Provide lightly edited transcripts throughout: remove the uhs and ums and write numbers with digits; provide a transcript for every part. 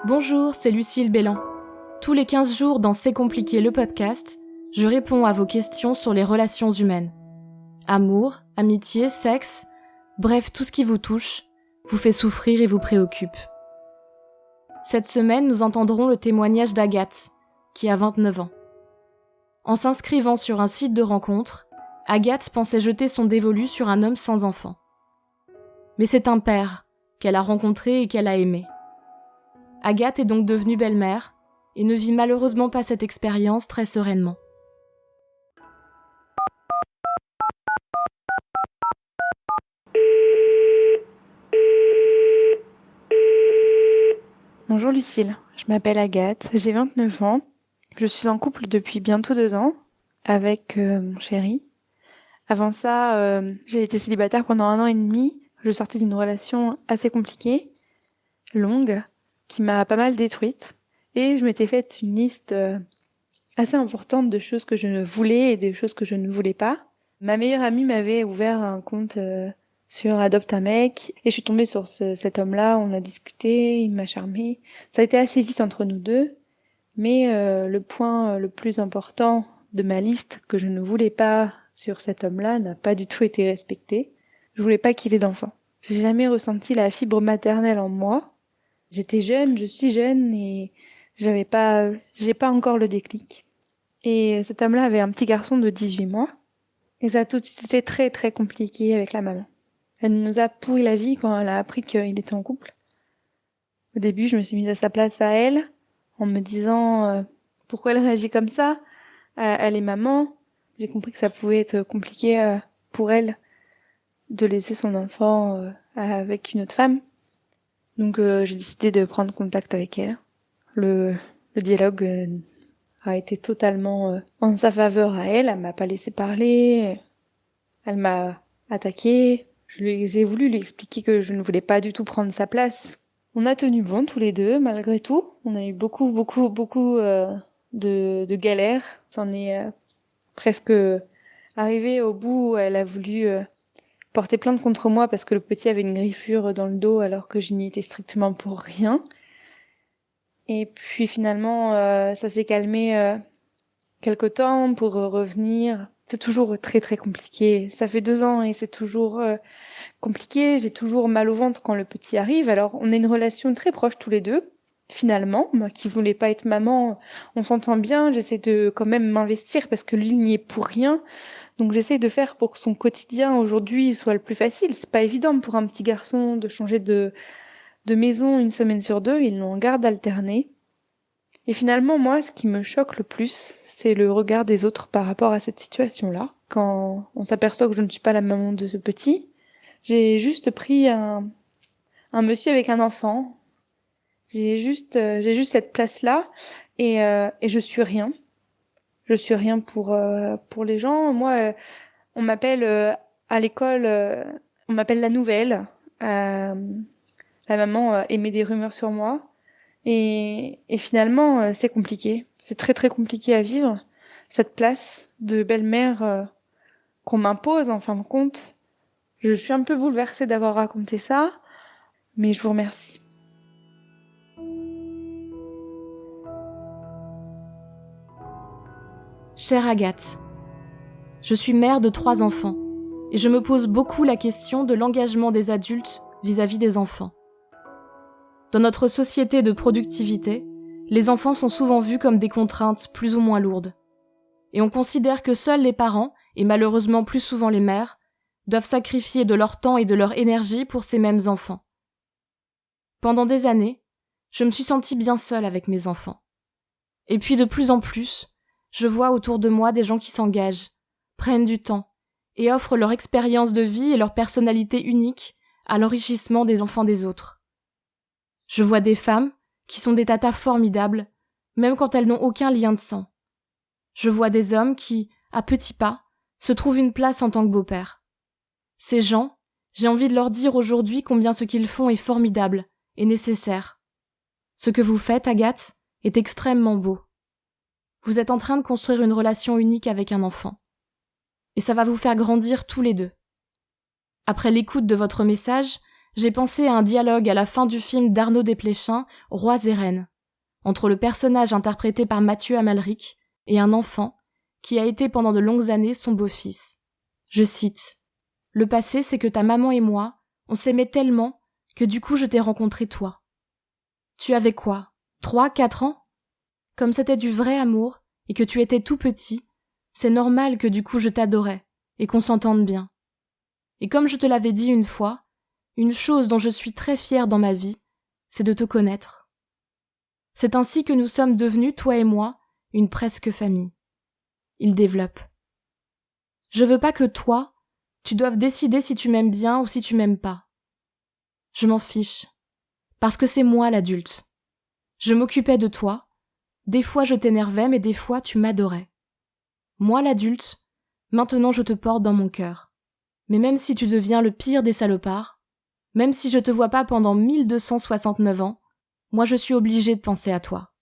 Bonjour, c'est Lucille Bélan. Tous les 15 jours dans C'est compliqué le podcast, je réponds à vos questions sur les relations humaines. Amour, amitié, sexe, bref, tout ce qui vous touche, vous fait souffrir et vous préoccupe. Cette semaine, nous entendrons le témoignage d'Agathe, qui a 29 ans. En s'inscrivant sur un site de rencontre, Agathe pensait jeter son dévolu sur un homme sans enfant. Mais c'est un père qu'elle a rencontré et qu'elle a aimé. Agathe est donc devenue belle-mère et ne vit malheureusement pas cette expérience très sereinement. Bonjour Lucille, je m'appelle Agathe, j'ai 29 ans. Je suis en couple depuis bientôt 2 ans avec mon chéri. Avant ça, j'ai été célibataire pendant 1 an et demi. Je sortais d'une relation assez compliquée, longue, qui m'a pas mal détruite. Et je m'étais faite une liste assez importante de choses que je voulais et des choses que je ne voulais pas. Ma meilleure amie m'avait ouvert un compte sur Adopte un mec et je suis tombée sur cet homme-là, on a discuté, il m'a charmée. Ça a été assez vite entre nous deux, mais le point le plus important de ma liste que je ne voulais pas sur cet homme-là n'a pas du tout été respecté. Je voulais pas qu'il ait d'enfant. J'ai jamais ressenti la fibre maternelle en moi. J'étais jeune, je suis jeune et j'ai pas encore le déclic. Et cet homme-là avait un petit garçon de 18 mois. Et ça a tout de suite été très très compliqué avec la maman. Elle nous a pourri la vie quand elle a appris qu'il était en couple. Au début, je me suis mise à sa place à elle, en me disant pourquoi elle réagit comme ça. Elle est maman. J'ai compris que ça pouvait être compliqué pour elle de laisser son enfant avec une autre femme. Donc j'ai décidé de prendre contact avec elle. Le dialogue a été totalement en sa faveur à elle. Elle m'a pas laissé parler. Elle m'a attaquée. J'ai voulu lui expliquer que je ne voulais pas du tout prendre sa place. On a tenu bon tous les deux, malgré tout. On a eu beaucoup de galères. C'en est presque arrivé au bout où elle a voulu porter plainte contre moi parce que le petit avait une griffure dans le dos alors que je n'y étais strictement pour rien. Et puis finalement, ça s'est calmé quelque temps pour revenir. C'est toujours très très compliqué. Ça fait 2 ans et c'est toujours compliqué. J'ai toujours mal au ventre quand le petit arrive. Alors on a une relation très proche tous les deux. Finalement, moi qui voulais pas être maman, on s'entend bien. J'essaie de quand même m'investir parce que lui n'y est pour rien. Donc j'essaie de faire pour que son quotidien aujourd'hui soit le plus facile. C'est pas évident pour un petit garçon de changer de maison 1 semaine sur 2. Ils l'ont en garde alternée. Et finalement, moi, ce qui me choque le plus, c'est le regard des autres par rapport à cette situation-là. Quand on s'aperçoit que je ne suis pas la maman de ce petit, j'ai juste pris un monsieur avec un enfant. J'ai juste cette place-là et je suis rien. Je suis rien pour les gens. Moi, on m'appelle à l'école, on m'appelle la nouvelle. La maman émet des rumeurs sur moi. Et finalement, c'est compliqué. C'est très très compliqué à vivre, cette place de belle-mère qu'on m'impose en fin de compte. Je suis un peu bouleversée d'avoir raconté ça, mais je vous remercie. Chère Agathe, je suis mère de 3 enfants et je me pose beaucoup la question de l'engagement des adultes vis-à-vis des enfants. Dans notre société de productivité, les enfants sont souvent vus comme des contraintes plus ou moins lourdes. Et on considère que seuls les parents, et malheureusement plus souvent les mères, doivent sacrifier de leur temps et de leur énergie pour ces mêmes enfants. Pendant des années, je me suis sentie bien seule avec mes enfants. Et puis de plus en plus, je vois autour de moi des gens qui s'engagent, prennent du temps, et offrent leur expérience de vie et leur personnalité unique à l'enrichissement des enfants des autres. Je vois des femmes qui sont des tatas formidables, même quand elles n'ont aucun lien de sang. Je vois des hommes qui, à petits pas, se trouvent une place en tant que beau-père. Ces gens, j'ai envie de leur dire aujourd'hui combien ce qu'ils font est formidable et nécessaire. Ce que vous faites, Agathe, est extrêmement beau. Vous êtes en train de construire une relation unique avec un enfant. Et ça va vous faire grandir tous les deux. Après l'écoute de votre message, j'ai pensé à un dialogue à la fin du film d'Arnaud Desplechin, Rois et Reines, entre le personnage interprété par Mathieu Amalric et un enfant qui a été pendant de longues années son beau-fils. Je cite : « Le passé, c'est que ta maman et moi, on s'aimait tellement que du coup je t'ai rencontré toi. Tu avais quoi, 3, 4 ans ? Comme c'était du vrai amour et que tu étais tout petit, c'est normal que du coup je t'adorais et qu'on s'entende bien. Et comme je te l'avais dit une fois, une chose dont je suis très fière dans ma vie, c'est de te connaître. C'est ainsi que nous sommes devenus, toi et moi, une presque famille. » Il développe. « Je veux pas que toi, tu doives décider si tu m'aimes bien ou si tu m'aimes pas. Je m'en fiche, parce que c'est moi l'adulte. Je m'occupais de toi, des fois je t'énervais mais des fois tu m'adorais. Moi l'adulte, maintenant je te porte dans mon cœur. Mais même si tu deviens le pire des salopards, même si je te vois pas pendant 1269 ans, moi je suis obligée de penser à toi.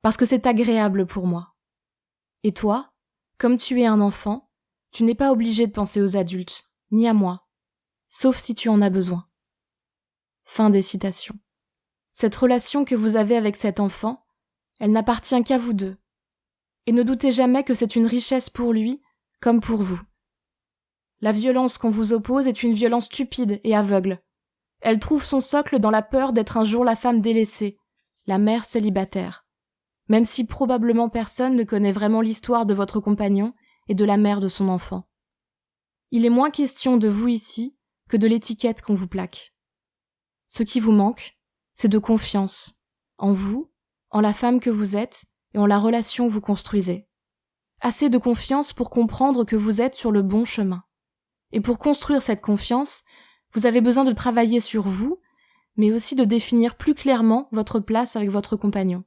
Parce que c'est agréable pour moi. Et toi, comme tu es un enfant, tu n'es pas obligé de penser aux adultes, ni à moi, sauf si tu en as besoin. » Fin des citations. Cette relation que vous avez avec cet enfant, elle n'appartient qu'à vous deux. Et ne doutez jamais que c'est une richesse pour lui, comme pour vous. La violence qu'on vous oppose est une violence stupide et aveugle. Elle trouve son socle dans la peur d'être un jour la femme délaissée, la mère célibataire, même si probablement personne ne connaît vraiment l'histoire de votre compagnon et de la mère de son enfant. Il est moins question de vous ici que de l'étiquette qu'on vous plaque. Ce qui vous manque, c'est de confiance, en vous, en la femme que vous êtes et en la relation que vous construisez. Assez de confiance pour comprendre que vous êtes sur le bon chemin. Et pour construire cette confiance, vous avez besoin de travailler sur vous, mais aussi de définir plus clairement votre place avec votre compagnon.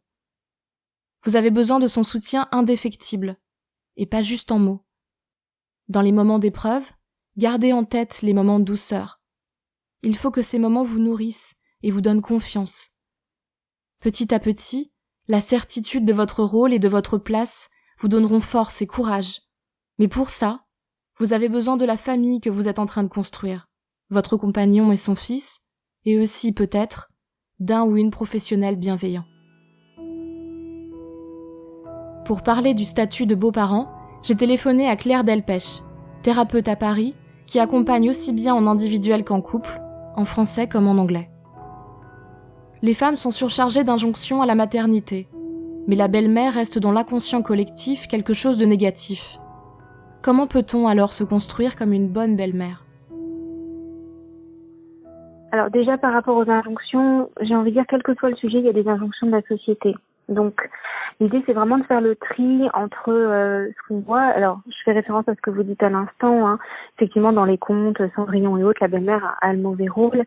Vous avez besoin de son soutien indéfectible, et pas juste en mots. Dans les moments d'épreuve, gardez en tête les moments de douceur. Il faut que ces moments vous nourrissent et vous donnent confiance. Petit à petit, la certitude de votre rôle et de votre place vous donneront force et courage. Mais pour ça, vous avez besoin de la famille que vous êtes en train de construire, votre compagnon et son fils, et aussi, peut-être, d'un ou une professionnelle bienveillant. Pour parler du statut de beaux-parents, j'ai téléphoné à Claire Delpech, thérapeute à Paris, qui accompagne aussi bien en individuel qu'en couple, en français comme en anglais. Les femmes sont surchargées d'injonctions à la maternité, mais la belle-mère reste dans l'inconscient collectif quelque chose de négatif. Comment peut-on alors se construire comme une bonne belle-mère ? Alors déjà par rapport aux injonctions, j'ai envie de dire quel que soit le sujet, il y a des injonctions de la société. Donc l'idée c'est vraiment de faire le tri entre ce qu'on voit. Alors je fais référence à ce que vous dites à l'instant, hein. Effectivement dans les contes, Cendrillon et autres, la belle-mère a le mauvais rôle.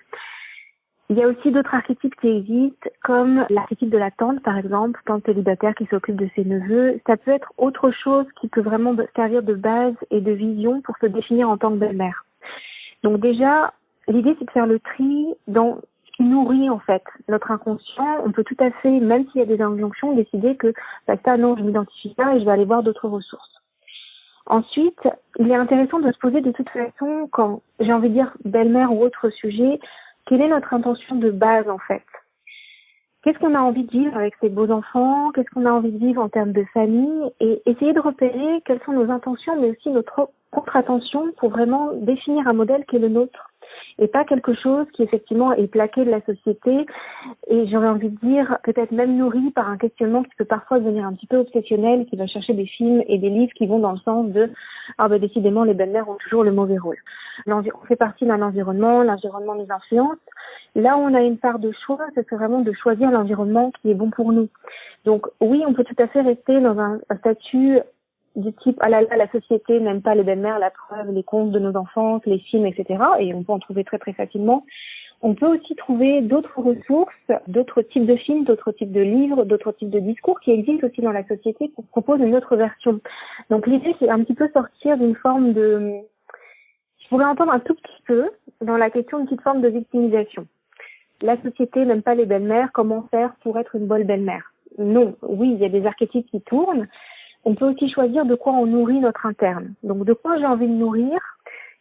Il y a aussi d'autres archétypes qui existent, comme l'archétype de la tante, par exemple, tante célibataire qui s'occupe de ses neveux. Ça peut être autre chose qui peut vraiment servir de base et de vision pour se définir en tant que belle-mère. Donc déjà, l'idée c'est de faire le tri dans ce qui nourrit en fait notre inconscient. On peut tout à fait, même s'il y a des injonctions, décider que ça non, je m'identifie pas et je vais aller voir d'autres ressources. Ensuite, il est intéressant de se poser de toute façon, quand j'ai envie de dire belle-mère ou autre sujet, quelle est notre intention de base en fait ? Qu'est-ce qu'on a envie de vivre avec ces beaux enfants ? Qu'est-ce qu'on a envie de vivre en termes de famille ? Et essayer de repérer quelles sont nos intentions, mais aussi notre contre-attention pour vraiment définir un modèle qui est le nôtre. Et pas quelque chose qui effectivement est plaqué de la société et j'aurais envie de dire peut-être même nourri par un questionnement qui peut parfois devenir un petit peu obsessionnel, qui va chercher des films et des livres qui vont dans le sens de décidément les belles-mères ont toujours le mauvais rôle. On fait partie d'un environnement, l'environnement nous influence. Là où on a une part de choix, c'est vraiment de choisir l'environnement qui est bon pour nous. Donc oui, on peut tout à fait rester dans un statut du type « ah là là, la société n'aime pas les belles-mères, la preuve, les contes de nos enfants, les films, etc. » Et on peut en trouver très très facilement. On peut aussi trouver d'autres ressources, d'autres types de films, d'autres types de livres, d'autres types de discours qui existent aussi dans la société qui proposent une autre version. Donc l'idée, c'est un petit peu sortir d'une forme de... Je pourrais entendre un tout petit peu dans la question d'une petite forme de victimisation. La société n'aime pas les belles-mères, comment faire pour être une bonne belle-mère ? Non, oui, il y a des archétypes qui tournent. On peut aussi choisir de quoi on nourrit notre interne. Donc de quoi j'ai envie de nourrir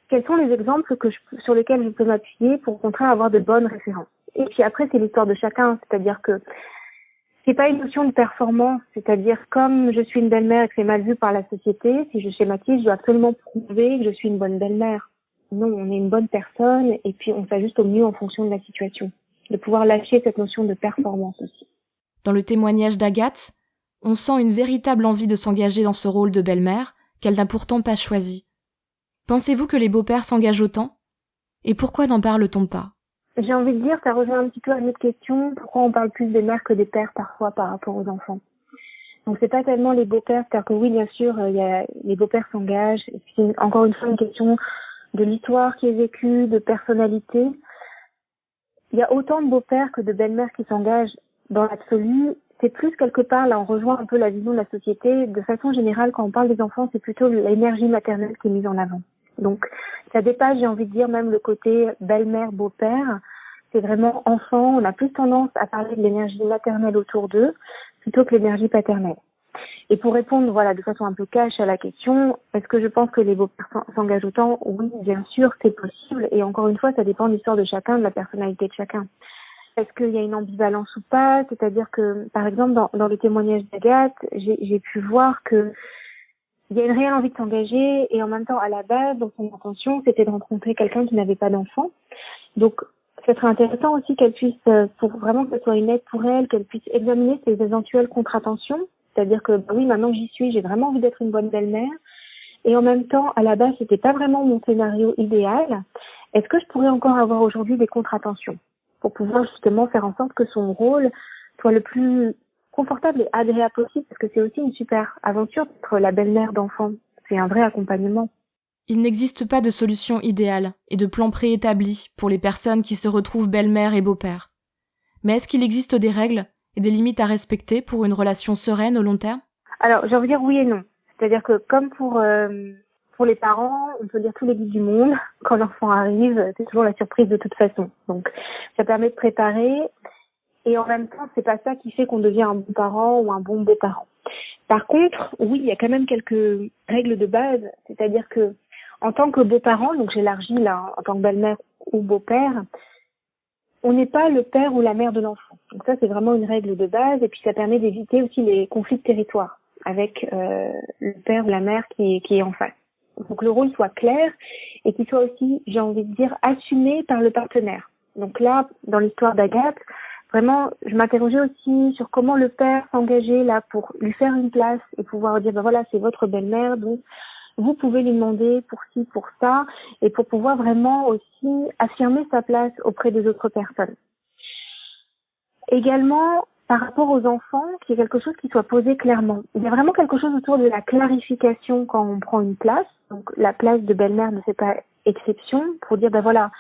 quels sont les exemples sur lesquels je peux m'appuyer pour au contraire avoir de bonnes références. Et puis après, c'est l'histoire de chacun, c'est-à-dire que c'est pas une notion de performance, c'est-à-dire comme je suis une belle-mère et que c'est mal vu par la société, si je schématise, je dois absolument prouver que je suis une bonne belle-mère. Non, on est une bonne personne et puis on s'ajuste au mieux en fonction de la situation. De pouvoir lâcher cette notion de performance aussi. Dans le témoignage d'Agathe, on sent une véritable envie de s'engager dans ce rôle de belle-mère qu'elle n'a pourtant pas choisi. Pensez-vous que les beaux-pères s'engagent autant ? Et pourquoi n'en parle-t-on pas ? J'ai envie de dire, ça rejoint un petit peu à une autre question, pourquoi on parle plus des mères que des pères parfois par rapport aux enfants. Donc c'est pas tellement les beaux-pères, c'est-à-dire que oui, bien sûr, les beaux-pères s'engagent, et puis c'est encore une fois une question de l'histoire qui est vécue, de personnalité. Il y a autant de beaux-pères que de belles-mères qui s'engagent dans l'absolu. C'est plus quelque part, là on rejoint un peu la vision de la société. De façon générale, quand on parle des enfants, c'est plutôt l'énergie maternelle qui est mise en avant. Donc ça dépasse, j'ai envie de dire, même le côté belle-mère, beau-père. C'est vraiment enfant, on a plus tendance à parler de l'énergie maternelle autour d'eux plutôt que l'énergie paternelle. Et pour répondre, voilà, de façon un peu cash à la question, est-ce que je pense que les beaux-pères s'engagent autant ? Oui, bien sûr, c'est possible. Et encore une fois, ça dépend de l'histoire de chacun, de la personnalité de chacun. Est-ce qu'il y a une ambivalence ou pas ? C'est-à-dire que, par exemple, dans le témoignage d'Agathe, j'ai pu voir que il y a une réelle envie de s'engager et en même temps, à la base, dans son intention, c'était de rencontrer quelqu'un qui n'avait pas d'enfant. Donc, ce serait intéressant aussi qu'elle puisse, pour vraiment que ce soit une aide pour elle, qu'elle puisse examiner ses éventuelles contre-intentions. C'est-à-dire que, oui, maintenant que j'y suis, j'ai vraiment envie d'être une bonne belle-mère. Et en même temps, à la base, c'était pas vraiment mon scénario idéal. Est-ce que je pourrais encore avoir aujourd'hui des contre-intentions pour pouvoir justement faire en sorte que son rôle soit le plus confortable et agréable possible, parce que c'est aussi une super aventure d'être la belle-mère d'enfant. C'est un vrai accompagnement. Il n'existe pas de solution idéale et de plan préétabli pour les personnes qui se retrouvent belle-mère et beau-père. Mais est-ce qu'il existe des règles et des limites à respecter pour une relation sereine au long terme ? Alors, j'ai envie de dire oui et non. C'est-à-dire que comme pour les parents, on peut dire tous les guides du monde. Quand l'enfant arrive, c'est toujours la surprise de toute façon. Donc, ça permet de préparer. Et en même temps, c'est pas ça qui fait qu'on devient un bon parent ou un bon beau-parent. Par contre, oui, il y a quand même quelques règles de base. C'est-à-dire que, en tant que beau-parent, donc j'élargis là, en tant que belle-mère ou beau-père, on n'est pas le père ou la mère de l'enfant. Donc ça, c'est vraiment une règle de base. Et puis, ça permet d'éviter aussi les conflits de territoire avec le père ou la mère qui est en face. Donc, le rôle soit clair et qu'il soit aussi, j'ai envie de dire, assumé par le partenaire. Donc là, dans l'histoire d'Agathe, vraiment, je m'interrogeais aussi sur comment le père s'engageait là pour lui faire une place et pouvoir dire, ben voilà, c'est votre belle-mère, donc vous pouvez lui demander pour ci, pour ça, et pour pouvoir vraiment aussi affirmer sa place auprès des autres personnes. Également, par rapport aux enfants, qu'il y ait quelque chose qui soit posé clairement. Il y a vraiment quelque chose autour de la clarification quand on prend une place. Donc, la place de belle-mère ne fait pas exception pour dire, ben voilà,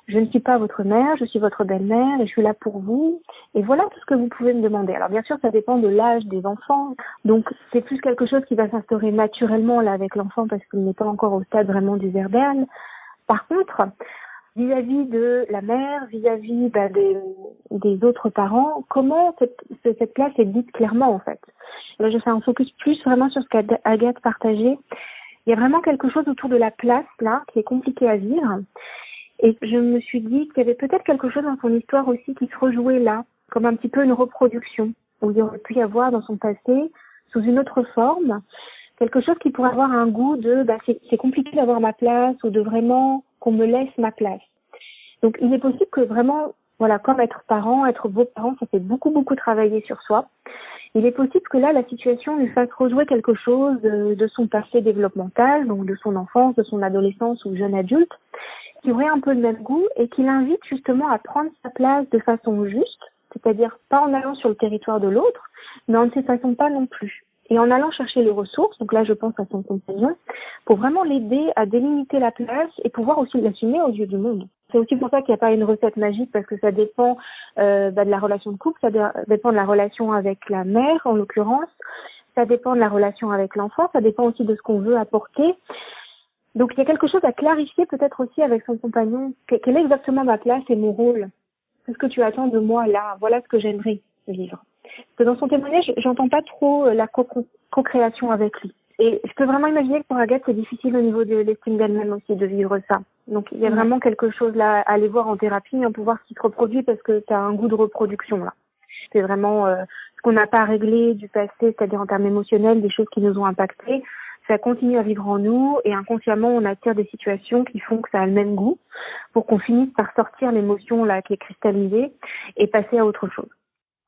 je ne suis pas votre mère, je suis votre belle-mère et je suis là pour vous. Et voilà tout ce que vous pouvez me demander. Alors bien sûr, ça dépend de l'âge des enfants. Donc c'est plus quelque chose qui va s'instaurer naturellement là avec l'enfant parce qu'il n'est pas encore au stade vraiment du verbal. Par contre, vis-à-vis de la mère, vis-à-vis des autres parents, comment cette place est dite clairement en fait. Là, je fais un focus plus vraiment sur ce qu'Agathe partageait. Il y a vraiment quelque chose autour de la place là qui est compliqué à vivre. Et je me suis dit qu'il y avait peut-être quelque chose dans son histoire aussi qui se rejouait là, comme un petit peu une reproduction, où il y aurait pu y avoir dans son passé, sous une autre forme, quelque chose qui pourrait avoir un goût de c'est compliqué d'avoir ma place ou de vraiment qu'on me laisse ma place. Donc il est possible que vraiment, voilà, comme être parent, être beau-parent, ça fait beaucoup travailler sur soi. Il est possible que là, la situation lui fasse rejouer quelque chose de son passé développemental, donc de son enfance, de son adolescence ou jeune adulte, qui aurait un peu le même goût et qui l'invite justement à prendre sa place de façon juste, c'est-à-dire pas en allant sur le territoire de l'autre, mais en ne s'effaçant pas non plus. Et en allant chercher les ressources, donc là je pense à son compagnon, pour vraiment l'aider à délimiter la place et pouvoir aussi l'assumer aux yeux du monde. C'est aussi pour ça qu'il n'y a pas une recette magique parce que ça dépend de la relation de couple, ça dépend de la relation avec la mère en l'occurrence, ça dépend de la relation avec l'enfant, ça dépend aussi de ce qu'on veut apporter. Donc il y a quelque chose à clarifier peut-être aussi avec son compagnon. Quelle est exactement ma place et mon rôle ? Qu'est-ce que tu attends de moi là ? Voilà ce que j'aimerais vivre. Parce que dans son témoignage, j'entends pas trop la co-création avec lui. Et je peux vraiment imaginer que pour Agathe, c'est difficile au niveau de l'estime d'elle-même aussi de vivre ça. Donc il y a vraiment quelque chose là à aller voir en thérapie, pour voir ce qui se reproduit, parce que tu as un goût de reproduction là. C'est vraiment ce qu'on n'a pas réglé du passé, c'est-à-dire en termes émotionnels, des choses qui nous ont impactés. Ça continue à vivre en nous et inconsciemment, on attire des situations qui font que ça a le même goût pour qu'on finisse par sortir l'émotion là qui est cristallisée et passer à autre chose.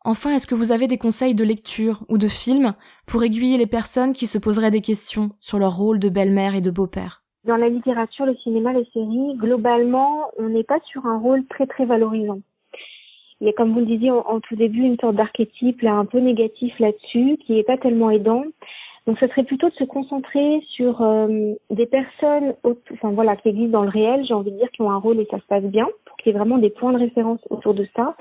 Enfin, est-ce que vous avez des conseils de lecture ou de films pour aiguiller les personnes qui se poseraient des questions sur leur rôle de belle-mère et de beau-père ? Dans la littérature, le cinéma, les séries, globalement, on n'est pas sur un rôle très très valorisant. Il y a, comme vous le disiez en tout début, une sorte d'archétype là, un peu négatif là-dessus, qui n'est pas tellement aidant. Donc, ce serait plutôt de se concentrer sur des personnes qui existent dans le réel, j'ai envie de dire, qui ont un rôle et ça se passe bien, pour qu'il y ait vraiment des points de référence autour de ça.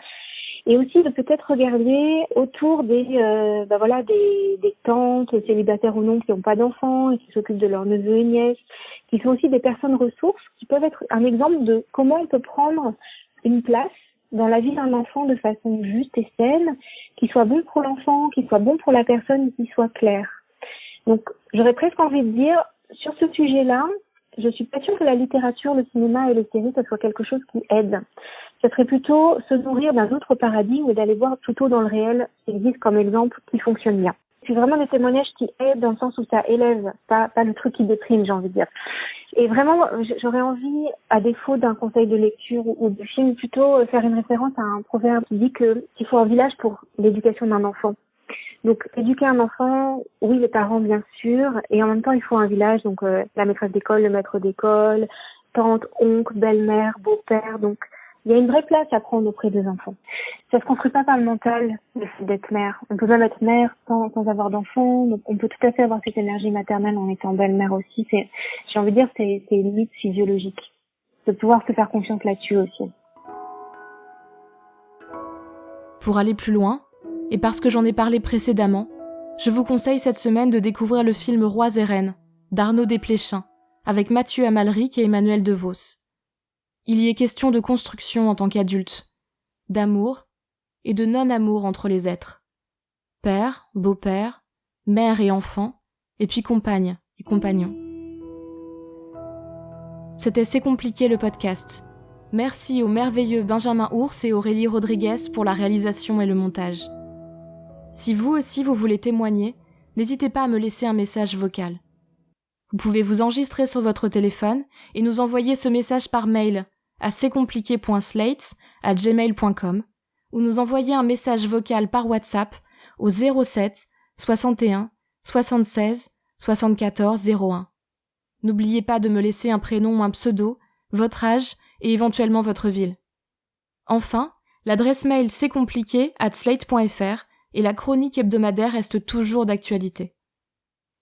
Et aussi de peut-être regarder autour des tantes, célibataires ou non, qui n'ont pas d'enfants et qui s'occupent de leurs neveux et nièces, qui sont aussi des personnes ressources, qui peuvent être un exemple de comment on peut prendre une place dans la vie d'un enfant de façon juste et saine, qui soit bon pour l'enfant, qui soit bon pour la personne, qui soit clair. Donc, j'aurais presque envie de dire, sur ce sujet-là, je suis pas sûre que la littérature, le cinéma et les séries, ça soit quelque chose qui aide. Ça serait plutôt se nourrir d'un autre paradigme et d'aller voir plutôt dans le réel ce qui existe comme exemple qui fonctionne bien. C'est vraiment des témoignages qui aident dans le sens où ça élève, pas le truc qui déprime, j'ai envie de dire. Et vraiment, j'aurais envie, à défaut d'un conseil de lecture ou de film, plutôt faire une référence à un proverbe qui dit qu'il faut un village pour l'éducation d'un enfant. Donc, éduquer un enfant, oui, les parents, bien sûr, et en même temps, il faut un village, donc la maîtresse d'école, le maître d'école, tante, oncle, belle-mère, beau-père, donc il y a une vraie place à prendre auprès des enfants. Ça se construit pas par le mental, le fait d'être mère. On peut même être mère sans avoir d'enfant, donc on peut tout à fait avoir cette énergie maternelle en étant belle-mère aussi. J'ai envie de dire, c'est une limite physiologique, de pouvoir se faire confiance là-dessus aussi. Pour aller plus loin, et parce que j'en ai parlé précédemment, je vous conseille cette semaine de découvrir le film Rois et Reines, d'Arnaud Desplechin, avec Mathieu Amalric et Emmanuel DeVos. Il y est question de construction en tant qu'adulte, d'amour et de non-amour entre les êtres. Père, beau-père, mère et enfant, et puis compagne et compagnon. C'était C'est compliqué le podcast. Merci aux merveilleux Benjamin Ours et Aurélie Rodriguez pour la réalisation et le montage. Si vous aussi vous voulez témoigner, n'hésitez pas à me laisser un message vocal. Vous pouvez vous enregistrer sur votre téléphone et nous envoyer ce message par mail à cestcompliqué.slates@gmail.com ou nous envoyer un message vocal par WhatsApp au 07 61 76 74 01. N'oubliez pas de me laisser un prénom ou un pseudo, votre âge et éventuellement votre ville. Enfin, l'adresse mail cestcompliqué@slate.fr et la chronique hebdomadaire reste toujours d'actualité.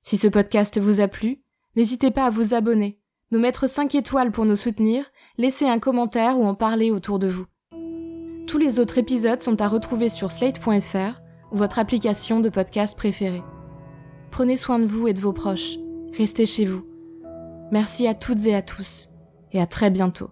Si ce podcast vous a plu, n'hésitez pas à vous abonner, nous mettre 5 étoiles pour nous soutenir, laisser un commentaire ou en parler autour de vous. Tous les autres épisodes sont à retrouver sur slate.fr ou votre application de podcast préférée. Prenez soin de vous et de vos proches. Restez chez vous. Merci à toutes et à tous, et à très bientôt.